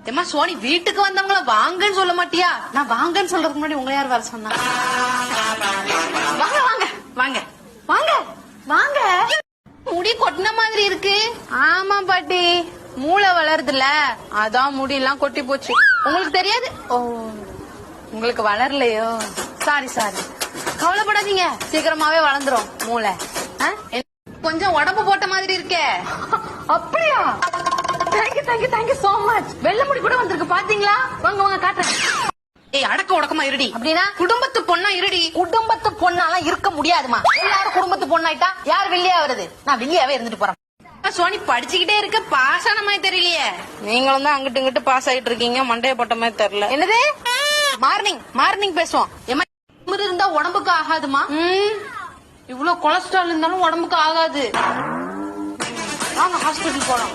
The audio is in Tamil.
ஏமா சோனி, வீட்டுக்கு வந்தவங்கள வாங்கன்னு சொல்ல மாட்டியா? நான் வாங்கன்னு சொல்றதுக்கு முன்னாடி உங்களை யார் வர சொன்னா? வாங்க வாங்க வாங்க வாங்க வாங்க. முடி கொட்டின மாதிரி இருக்கு. ஆமா பாட்டி, மூளை வளருதுல, அதான் முடி எல்லாம் கொட்டி போச்சு. உங்களுக்கு தெரியாது. ஓ, உங்களுக்கு வளரலையோ? சாரி சாரி, கவலைப்படாதீங்க, சீக்கிரமாவே வளர்ந்துரும் மூளை. கொஞ்சம் உடம்பு போட்ட மாதிரி இருக்கே. அப்படியா? Thank you thank you thank you so much. வெள்ளை முடி கூட வந்திருக்கு பாத்தீங்களா? வாங்க வாங்க காட்டுறேன். ஏய், அடக்க உடக்கமா இருடி. அப்படின்னா குடும்பத்து பொண்ணா இருடி. குடும்பத்து பொண்ணாலாம் இருக்க முடியாதுமா. எல்லாரும் குடும்பத்து பொண்ணாயிட்டா யார் வெள்ளியா வருது? நான் வெள்ளியாவே இருந்துட்டு போறேன். சோனி படிச்சுக்கிட்டே இருக்க, பாஸ் ஆன மாதிரி தெரியலையே. நீங்களும் தான் அங்கிட்டு இங்கிட்டு பாஸ் ஆயிட்டு இருக்கீங்க, மண்டைய போட்ட மாதிரி தெரியல. என்னது? மார்னிங் மார்னிங் பேசுவோம். இருந்தா உடம்புக்கு ஆகாதுமா. இவ்வளவு கொலஸ்ட்ரால் இருந்தாலும் உடம்புக்கு ஆகாது. வாங்க ஹாஸ்பிட்டல் போலாம்.